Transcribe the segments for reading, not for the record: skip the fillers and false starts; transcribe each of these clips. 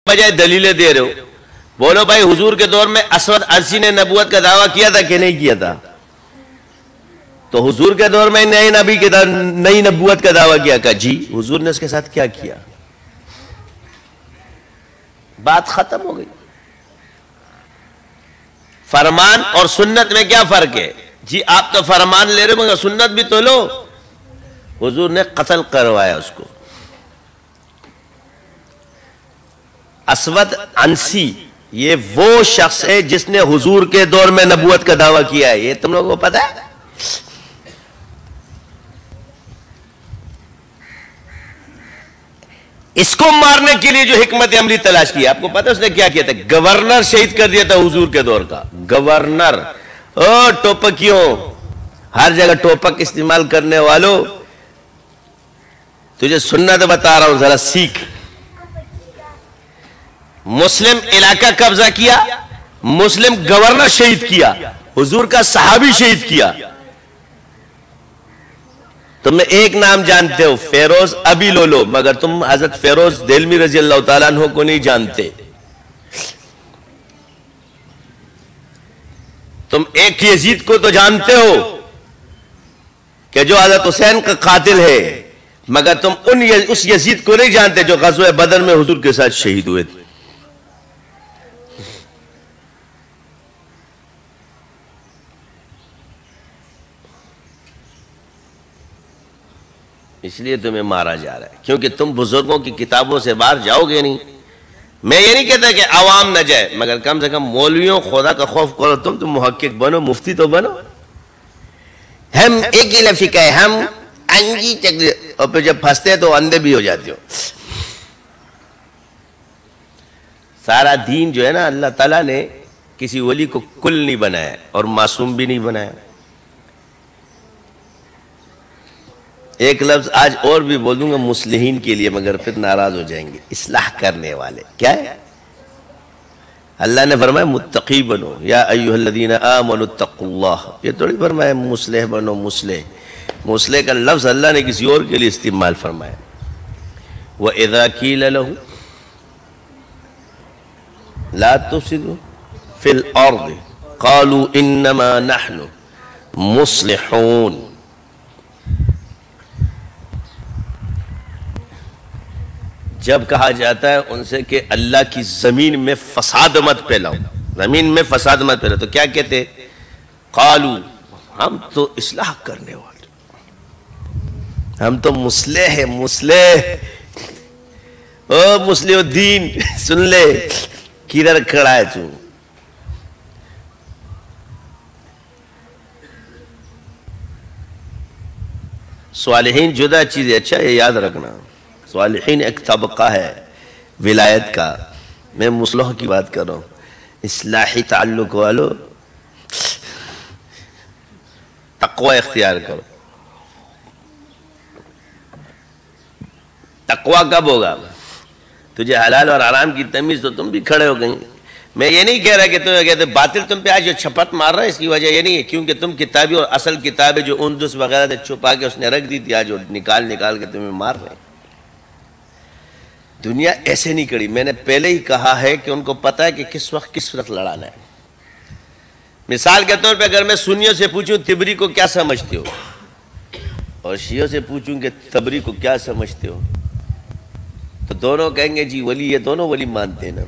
بجائے دلیلیں دے رہے ہو. بولو بھائی حضور کے دور میں اسود عنسی نے نبوت کا دعویٰ کیا تھا کہ نہیں کیا تھا؟ تو حضور کے دور میں نئی نبوت کا دعویٰ کیا کہ جی حضور نے اس کے ساتھ کیا کیا. بات ختم ہو گئی. فرمان اور سنت میں کیا فرق ہے؟ جی آپ تو فرمان لے رہے مگر سنت بھی تو لو. حضور نے قتل کروایا اس کو. اسود عنسی یہ وہ شخص ہے جس نے حضور کے دور میں نبوت کا دعویٰ کیا ہے. یہ تم لوگوں کو پتا ہے؟ اس کو مارنے کے لیے جو حکمت عملی تلاش کی، آپ کو پتا اس نے کیا کیا تھا؟ گورنر شہید کر دیا تھا حضور کے دور کا. گورنر. او ٹوپکیوں، ہر جگہ ٹوپک استعمال کرنے والوں، تجھے سنت بتا رہا ہوں، ذرا سیکھ. مسلم علاقہ قبضہ کیا، مسلم گورنر شہید کیا، حضور کا صحابی شہید کیا. تم ایک نام جانتے ہو، فیروز ابی لولو، مگر تم حضرت فیروز دہلوی رضی اللہ تعالیٰ عنہ کو نہیں جانتے. تم ایک یزید کو تو جانتے ہو کہ جو حضرت حسین کا قاتل ہے، مگر تم اس یزید کو نہیں جانتے جو غزوہ بدر میں حضور کے ساتھ شہید ہوئے تھے. اس لیے تمہیں مارا جا رہا ہے کیونکہ تم بزرگوں کی کتابوں سے باہر جاؤ گے نہیں. میں یہ نہیں کہتا کہ عوام نہ جائے، مگر کم سے کم مولویوں خدا کا خوف کرو. تم محقق بنو، مفتی تو بنو. ہم ایک ہی لفظ کہے، ہم انگی چکر، اور پھر جب پھنستے تو اندھے بھی ہو جاتے ہو. سارا دین جو ہے نا، اللہ تعالیٰ نے کسی ولی کو کل نہیں بنایا اور معصوم بھی نہیں بنایا. ایک لفظ آج اور بھی بول دوں گا مصلحین کے لیے، مگر پھر ناراض ہو جائیں گے. اصلاح کرنے والے کیا ہے؟ اللہ نے فرمایا متقی بنو، یا ایھا الذین آمنوا اتقوا اللہ. یہ تھوڑی فرمایا مصلح بنو. مصلح کا لفظ اللہ نے کسی اور کے لیے استعمال فرمایا. وَإِذَا قِيلَ لَهُ لَا تُفْسِدُوا فِي الْأَرْضِ قَالُوا إِنَّمَا نَحْنُ مُصْلِحُونَ. جب کہا جاتا ہے ان سے کہ اللہ کی زمین میں فساد مت پھیلاؤ، زمین میں فساد مت پھیلاؤ، تو کیا کہتے؟ قالو، ہم تو اصلاح کرنے والے، ہم تو مصلح ہیں. مصلح، او مصلح الدین، سن لے کدھر کھڑا ہے تو. صالحین جدا چیز ہے. اچھا یہ یاد رکھنا، صالحین ایک طبقہ ہے ولایت کا. میں مصلح کی بات کر رہا ہوں. اصلاحی تعلق والو تقوی اختیار کرو. تقوی کب ہوگا؟ تجھے حلال اور حرام کی تمیز تو تم بھی کھڑے ہو گئی. میں یہ نہیں کہہ رہا کہ تم کہتے باطل تم پہ آج جو چھپٹ مار رہا ہے، اس کی وجہ یہ نہیں ہے کیونکہ تم کتابی اور اصل کتابیں جو اندس وغیرہ سے چھپا کے اس نے رکھ دی تھی، آج وہ نکال کے تمہیں مار رہے ہیں. دنیا ایسے نہیں کری. میں نے پہلے ہی کہا ہے کہ ان کو پتا ہے کہ کس وقت لڑانا ہے. مثال کے طور پہ اگر میں سنیوں سے پوچھوں تبری کو کیا سمجھتے ہو، اور شیعوں سے پوچھوں کہ تبری کو کیا سمجھتے ہو، تو دونوں کہیں گے جی ولی، یہ دونوں ولی مانتے ہیں نا.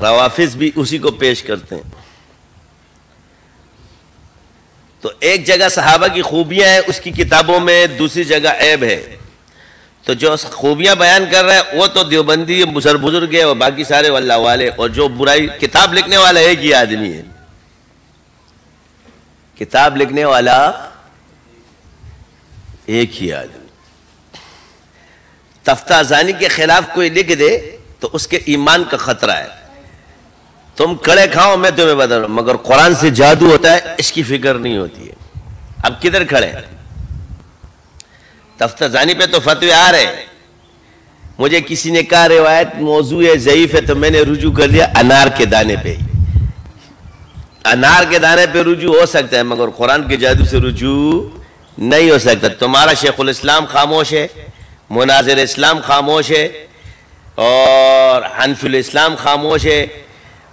روافظ بھی اسی کو پیش کرتے ہیں. تو ایک جگہ صحابہ کی خوبیاں ہیں اس کی کتابوں میں، دوسری جگہ عیب ہے. تو جو خوبیاں بیان کر رہا ہے وہ تو دیوبندی بزرگ ہے اور باقی سارے واللہ والے، اور جو برائی کتاب لکھنے والا ایک ہی آدمی ہے. کتاب لکھنے والا ایک ہی آدمی. تفتازانی کے خلاف کوئی لکھ دے تو اس کے ایمان کا خطرہ ہے. تم کڑے کھاؤ میں تمہیں بتا رہا ہوں، مگر قرآن سے جادو ہوتا ہے اس کی فکر نہیں ہوتی ہے. اب کدھر کھڑے؟ تفتازانی پہ تو فتوی آ رہے. مجھے کسی نے کہا روایت موضوع ضعیف ہے تو میں نے رجوع کر لیا انار کے دانے پہ. انار کے دانے پہ رجوع ہو سکتا ہے مگر قرآن کے جادو سے رجوع نہیں ہو سکتا. تمہارا شیخ الاسلام خاموش ہے، مناظر اسلام خاموش ہے، اور حنفی الاسلام خاموش ہے،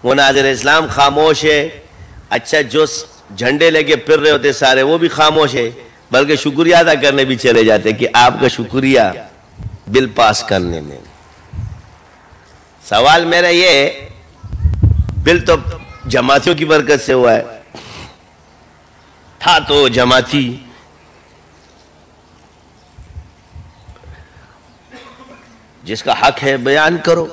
مناظر اسلام خاموش ہے. اچھا جو جھنڈے لے کے پھر رہے ہوتے سارے وہ بھی خاموش ہے، بلکہ شکریہ ادا کرنے بھی چلے جاتے کہ آپ کا شکریہ بل پاس کرنے میں. سوال میرا یہ، بل تو جماعتوں کی برکت سے ہوا ہے، تھا تو جماعتی. جس کا حق ہے بیان کرو،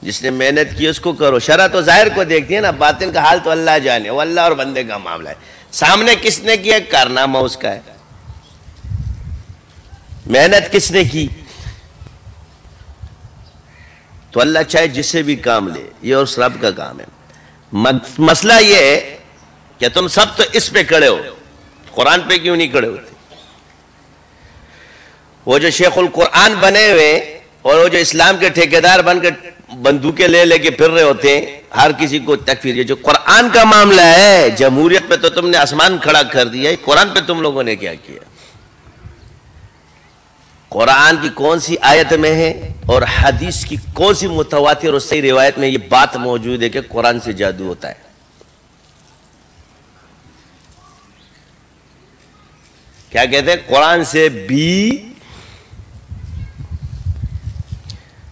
جس نے محنت کی اس کو کرو. شرع تو ظاہر کو دیکھتی ہے نا، باطن کا حال تو اللہ جانے، وہ اللہ اور بندے کا معاملہ ہے. سامنے کس نے کیا، کارنامہ اس کا ہے. محنت کس نے کی تو اللہ چاہے جس سے بھی کام لے، یہ اس رب کا کام ہے. مسئلہ یہ ہے کہ تم سب تو اس پہ کھڑے ہو، قرآن پہ کیوں نہیں کھڑے ہوتے؟ وہ جو شیخ القرآن بنے ہوئے اور وہ جو اسلام کے ٹھیکیدار بن کے بندوقیں لے لے کے پھر رہے ہوتے ہیں، ہر کسی کو تکفیر. یہ جو قرآن کا معاملہ ہے، جمہوریت پہ تو تم نے آسمان کھڑا کر دیا، قرآن پہ تم لوگوں نے کیا کیا؟ قرآن کی کون سی آیت میں ہے اور حدیث کی کون سی متواتر اور صحیح روایت میں یہ بات موجود ہے کہ قرآن سے جادو ہوتا ہے؟ کیا کہتے ہیں؟ قرآن سے بھی،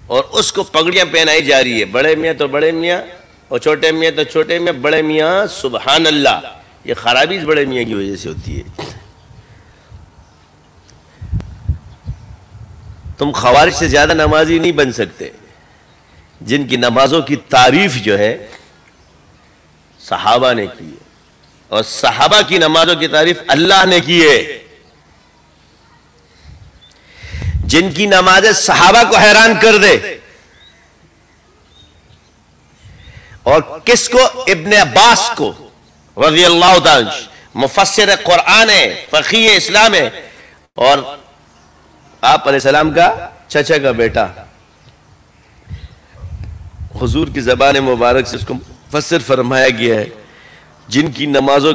اور اس کو پگڑیاں پہنائی جا رہی ہے. بڑے میاں تو بڑے میاں اور چھوٹے میاں تو چھوٹے میاں. بڑے میاں سبحان اللہ، یہ خرابی اس بڑے میاں کی وجہ سے ہوتی ہے. تم خوارج سے زیادہ نمازی نہیں بن سکتے، جن کی نمازوں کی تعریف جو ہے صحابہ نے کی ہے، اور صحابہ کی نمازوں کی تعریف اللہ نے کی ہے. جن کی نمازیں صحابہ کو حیران کر دے، اور کس کو؟ ابن عباس کو رضی اللہ تعالی، مفسر قرآن ہے، فقیہ اسلام ہے، اور آپ علیہ السلام کا چچا کا بیٹا. حضور کی زبان مبارک سے اس کو مفسر فرمایا گیا ہے. جن کی نمازوں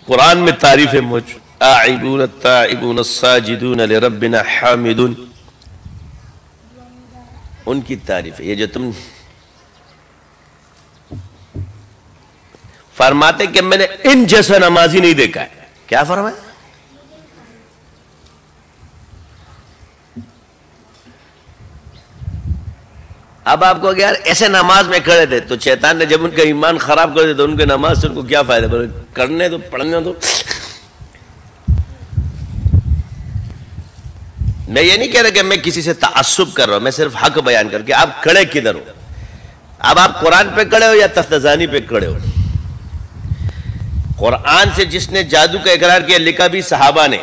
قرآن میں تعریف ہے موجود، آعبون التائبون الساجدون لربنا حامدون، ان کی تعریف ہے. یہ جو تم فرماتے کہ میں نے ان جیسا نمازی نہیں دیکھا ہے، کیا فرمایا؟ اب آپ کو یار ایسے نماز میں کھڑے تھے تو شیطان نے جب ان کا ایمان خراب کر دیا تو ان کے نماز سے ان کو کیا فائدہ؟ کرنے تو پڑھنے تو. میں یہ نہیں کہہ رہا کہ میں کسی سے تعصب کر رہا ہوں، میں صرف حق بیان کر کے. آپ کھڑے کدھر ہو؟ اب آپ قرآن پہ کھڑے ہو یا تفتزانی پہ کھڑے ہو؟ قرآن سے جس نے جادو کا اقرار کیا، لکھا بھی صحابہ نے،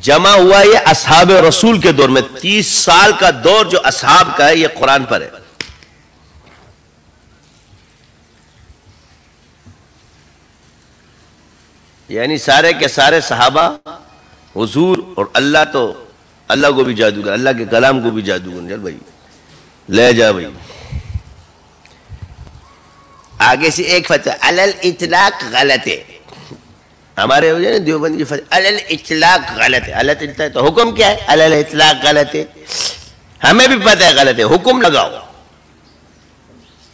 جمع ہوا یہ اصحاب رسول کے دور میں. 30 سال کا دور جو اصحاب کا ہے یہ قرآن پر ہے. یعنی سارے کے سارے صحابہ، حضور اور اللہ، تو اللہ کو بھی جادوگر، اللہ کے کلام کو بھی جادوگر. چل بھائی لے جا بھائی. آگے سے ایک فتویٰ علل اطلاق غلط ہے. ہمارے ہو جائے نا دیوبند کی فتویٰ علل اطلاق غلط ہے. علل اطلاق تو حکم کیا ہے؟ علل اطلاق غلط ہے. ہمیں بھی پتہ ہے غلط ہے، حکم لگاؤ.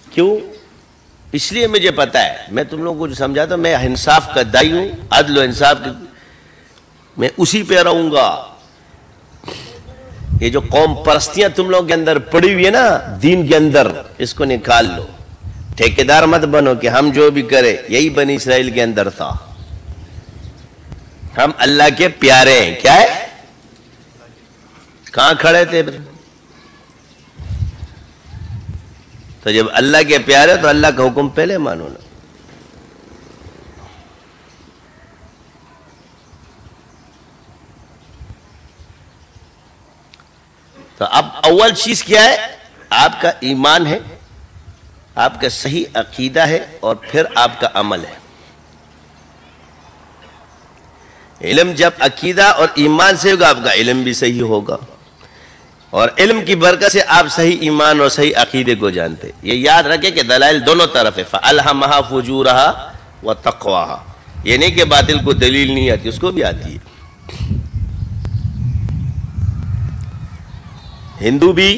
کیوں؟ اس لیے مجھے پتہ ہے، میں تم لوگوں کو جو سمجھاتا ہوں، میں انصاف کا دائی ہوں، عدل و انصاف کی، میں اسی پہ رہوں گا. یہ جو قوم پرستیاں تم لوگوں کے اندر پڑی ہوئی ہے نا دین کے اندر، اس کو نکال لو. ٹھیکیدار مت بنو کہ ہم جو بھی کرے. یہی بنی اسرائیل کے اندر تھا. ہم اللہ کے پیارے ہیں. کیا ہے؟ کہاں کھڑے تھے؟ تو جب اللہ کے پیارے تو اللہ کا حکم پہلے مانو نا. تو اب اول چیز کیا ہے؟ آپ کا ایمان ہے، آپ کا صحیح عقیدہ ہے، اور پھر آپ کا عمل ہے. علم جب عقیدہ اور ایمان سے ہوگا، آپ کا علم بھی صحیح ہوگا، اور علم کی برکت سے آپ صحیح ایمان اور صحیح عقیدے کو جانتے. یہ یاد رکھیں کہ دلائل دونوں طرف ہے. فَأَلْهَمَهَا فُجُورَهَا وَتَقْوَاهَا. یہ نہیں کہ باطل کو دلیل نہیں آتی، اس کو بھی آتی ہے۔ ہندو بھی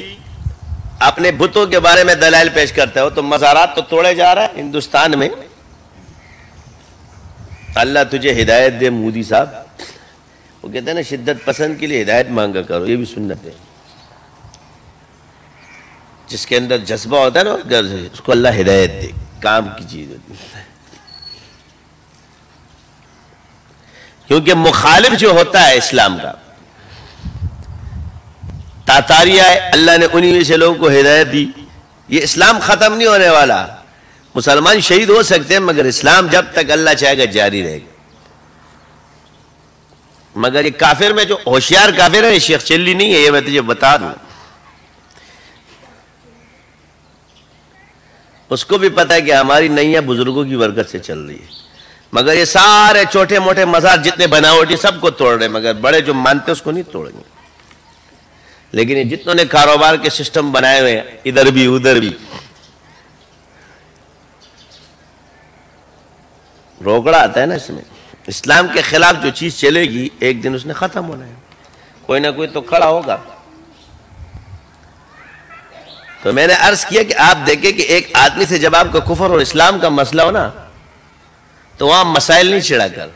اپنے بتوں کے بارے میں دلائل پیش کرتا ہے، تو مزارات تو توڑے جا رہا ہے ہندوستان میں۔ اللہ تجھے ہدایت دے مودی صاحب، وہ کہتے ہیں نا شدت پسند کے لیے ہدایت مانگا کرو، یہ بھی سنت ہے۔ جس کے اندر جذبہ ہوتا ہے نا اس کو اللہ ہدایت دے، کام کی چیز ہوتی ہے۔ کیونکہ مخالف جو ہوتا ہے اسلام کا، تاتاریہ ہے، اللہ نے انہی میں سے لوگوں کو ہدایت دی۔ یہ اسلام ختم نہیں ہونے والا، مسلمان شہید ہو سکتے ہیں مگر اسلام جب تک اللہ چاہے گا جاری رہے گا۔ مگر یہ کافر میں جو ہوشیار کافر ہے، یہ شیخ چلی نہیں ہے، یہ میں تجھے بتا دوں۔ اس کو بھی پتا ہے کہ ہماری نئیاں بزرگوں کی برکت سے چل رہی ہے، مگر یہ سارے چھوٹے موٹے مزار جتنے بناوٹی سب کو توڑ رہے، مگر بڑے جو مانتے اس کو نہیں توڑیں گے۔ لیکن یہ جتنوں نے کاروبار کے سسٹم بنائے ہوئے ہیں، ادھر بھی ادھر بھی، روکڑا آتا ہے نا اس میں۔ اسلام کے خلاف جو چیز چلے گی ایک دن اس نے ختم ہونا ہے، کوئی نہ کوئی تو کھڑا ہوگا۔ تو میں نے عرض کیا کہ آپ دیکھیں کہ ایک آدمی سے جب آپ کا کفر اور اسلام کا مسئلہ ہو نا تو وہاں مسائل نہیں چھڑا کر،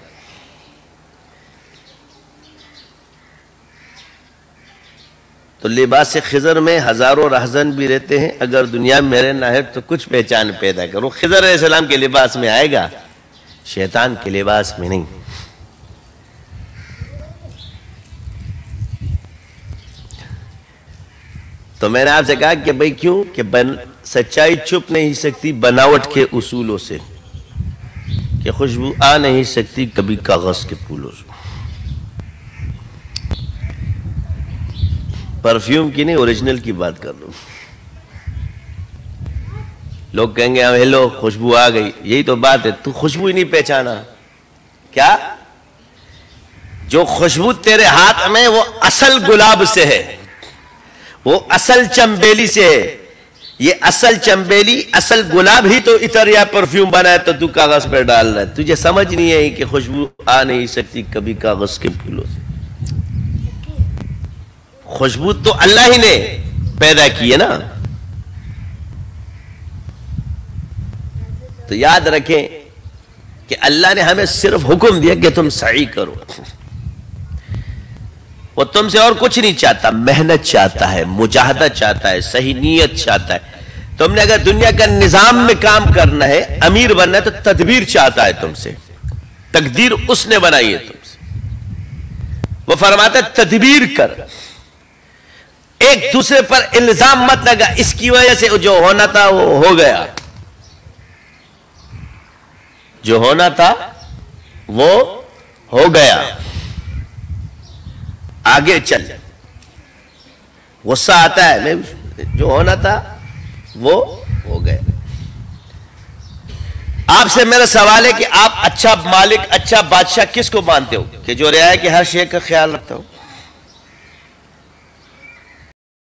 تو لباس خضر میں ہزاروں رہزن بھی رہتے ہیں، اگر دنیا میں میرے نہ ہے تو کچھ پہچان پیدا کرو۔ خضر علیہ السلام کے لباس میں آئے گا، شیطان کے لباس میں نہیں۔ تو میں نے آپ سے کہا کہ بھئی کیوں کہ سچائی چھپ نہیں سکتی بناوٹ کے اصولوں سے، کہ خوشبو آ نہیں سکتی کبھی کاغذ کے پھولوں سے۔ پرفیوم کی نہیں، اوریجنل کی بات کر لوں۔ لوگ کہیں گے ہیلو خوشبو آ گئی، یہی تو بات ہے، تو خوشبو ہی نہیں پہچانا۔ کیا؟ جو خوشبو تیرے ہاتھ میں وہ اصل گلاب سے ہے، وہ اصل چمبیلی سے ہے۔ یہ اصل چمبیلی اصل گلاب ہی تو عطر یا پرفیوم بنائے تو تو کاغذ پر ڈال رہا ہے۔ تجھے سمجھ نہیں ہے کہ خوشبو آ نہیں سکتی کبھی کاغذ کے پھولوں سے۔ خوشبو تو اللہ ہی نے پیدا کی ہے نا۔ تو یاد رکھیں کہ اللہ نے ہمیں صرف حکم دیا کہ تم سعی کرو، وہ تم سے اور کچھ نہیں چاہتا، محنت چاہتا ہے، مجاہدہ چاہتا ہے، صحیح نیت چاہتا ہے۔ تم نے اگر دنیا کا نظام میں کام کرنا ہے، امیر بننا ہے تو تدبیر چاہتا ہے تم سے، تقدیر اس نے بنائی ہے تم سے۔ وہ فرماتا ہے تدبیر کر، ایک دوسرے پر الزام مت لگا، اس کی وجہ سے جو ہونا تھا وہ ہو گیا، جو ہونا تھا وہ ہو گیا، آگے چل۔ غصہ آتا ہے، جو ہونا تھا وہ ہو گیا۔ آپ سے میرا سوال ہے کہ آپ اچھا مالک، اچھا بادشاہ کس کو مانتے ہو؟ کہ جو رعایا کے ہر شے کا خیال رکھتا ہو؟